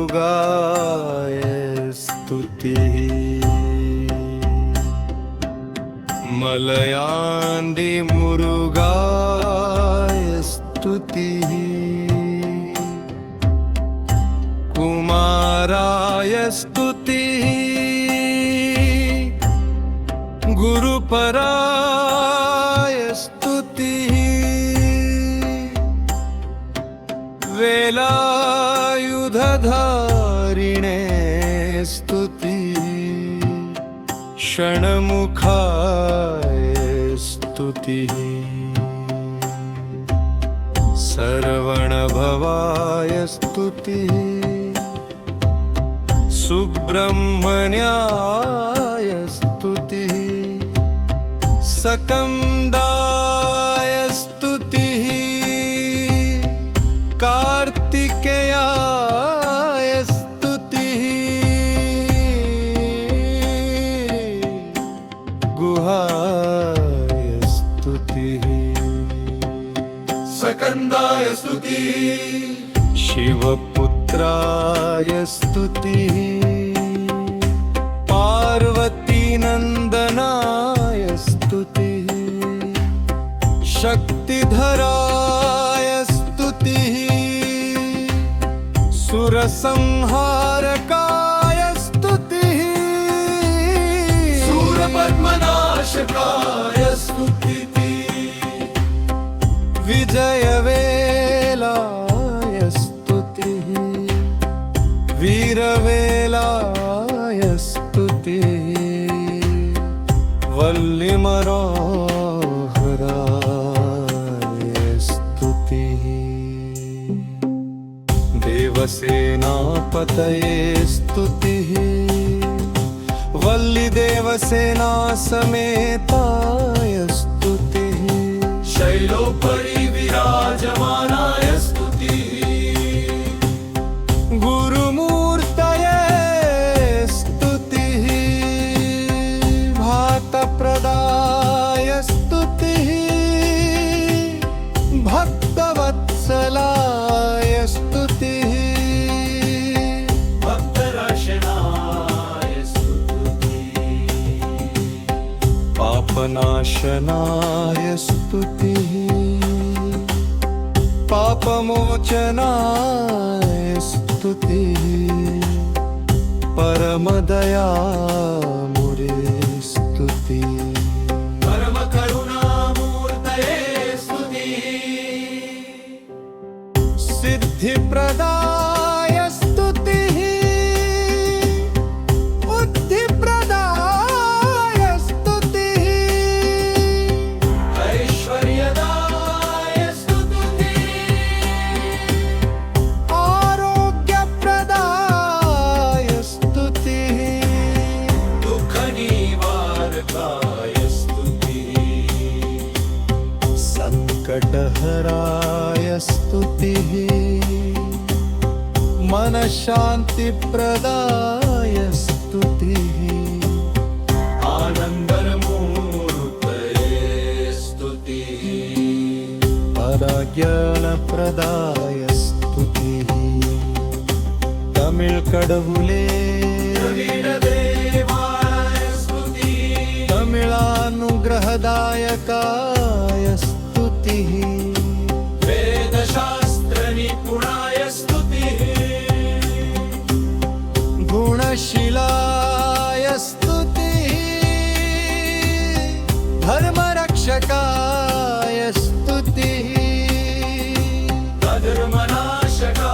कुन्द्रत्तूरमुरुगाय स्तुतिः मलयान्दी मुरुगाय स्तुतिः कुमाराय स्तुतिः गुरुपराय स्तुतिः वेलायुधधारिणे स्तुतिः षण्मुखाय स्तुतिः सर्वणभवाय स्तुतिः सुब्रह्मण्याय स्तुतिः सकंदाय स्तुतिः कार्तिकेयाय स्तुतिः गुहाय स्तुतिः सकंदाय स्तुतिः शिवपुत्राय स्तुतिः पार्वतीनन्दनाय स्तुतिः शक्तिधराय स्तुतिः सुरसंहारकाय स्तुतिः शूरपद्मनाशकाय स्तुतिः विजयवेलाय स्तुतिः वीरवेलाय स्तुतिः वल्लीमनोहराय स्तुतिः देवसेनापतये स्तुतिः वल्लीदेवसेना समेताय स्तुतिः शैलोपरि विराजमानाय स्तुतिः गुरुमूर्तये स्तुतिः भातप्रदाय स्तुतिः भक्तवत्सलाय स्तुतिः भक्तरक्षणाय स्तुतिः पापनाशनाय स्तुतिः पापमोचनाय स्तुतिः परमदयामुरे स्तुतिः परमकरुणामूर्तये स्तुतिः सिद्धिप्रदाय स्तुतिः बुद्धिप्रदाय स्तुतिः ऐश्वर्यदाय स्तुतिः आरोग्यप्रदाय स्तुतिः दुःखनिवारकाय स्तुतिः संकटहराय स्तुतिः मनःशान्तिप्रदाय स्तुतिः आनन्दमूर्तये स्तुतिः पराज्ञानप्रदाय स्तुतिः तमिळ्कडवुले तमिळानुग्रहदायकाय स्तुतिः वेदशास्त्रनिपुणाय स्तुतिः गुणशीलाय स्तुतिः धर्मरक्षकाय स्तुतिः अधर्मनाशकाय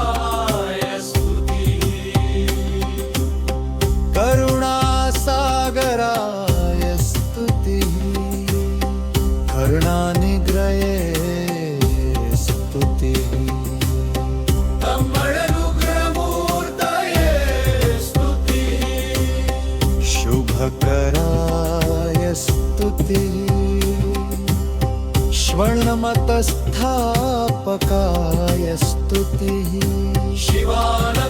स्तुतिः करुणासागराय स्तुतिः करुणानिग्रहे स्तुतिः शुभकराय स्तुतिः स्वर्णमतस्थापकाय स्तुतिः शिवानन्दरूपाय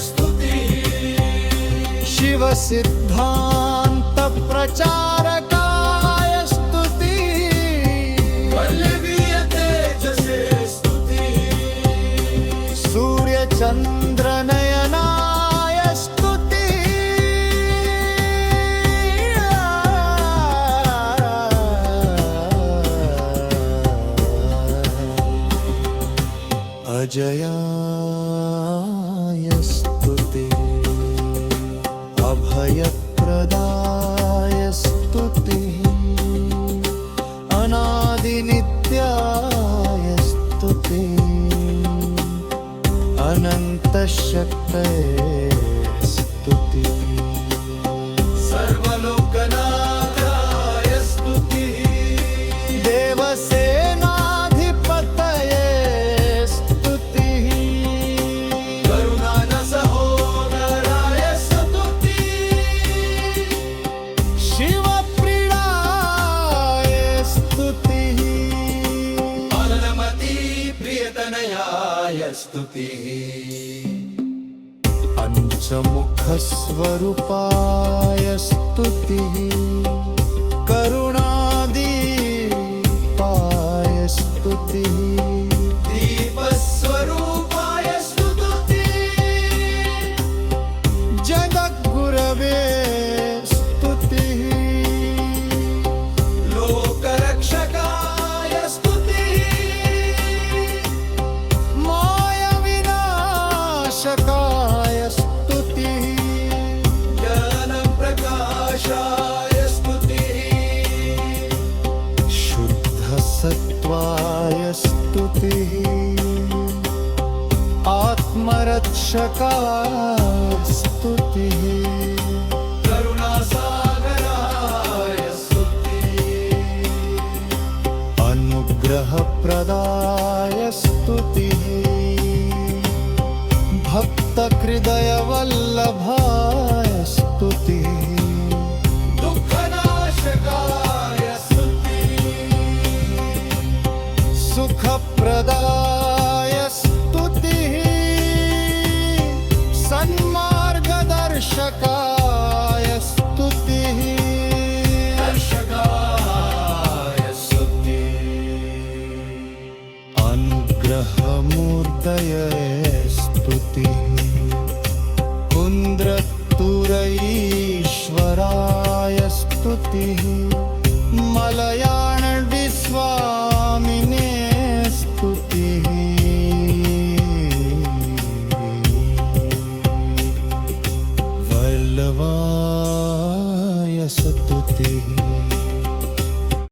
स्तुतिः शिवसिद्धान्तप्रचारकाय स्तुतिः वल्लभीय तेजसे स्तुतिः अविजयाय स्तुतिः अभयप्रदाय स्तुतिः अनादिनित्याय स्तुतिः अनन्तशक्तये स्तुतिः सर्वलोकनाथाय स्तुतिः देवसेनाधिपतये स्तुतिः करुणानसहोदराय स्तुतिः शिवप्रियाय स्तुतिः अनलमति प्रियतनयाय स्तुतिः पञ्चमुखस्वरूपाय स्तुतिः करुणादीपाय स्तुतिः दीपस्वरूपाय स्तुतिः जगद्गुरवे स्तुतिः लोकरक्षकाय स्तुतिः मायाविनाशकाय स्तुतिः ज्ञानप्रकाशाय स्तुतिः शुद्धसत्त्वाय स्तुतिः आत्मरक्षकाय स्तुतिः करुणासागराय स्तुतिः अनुग्रहप्रदाय स्तुतिः भक्तहृदयवल्लभाय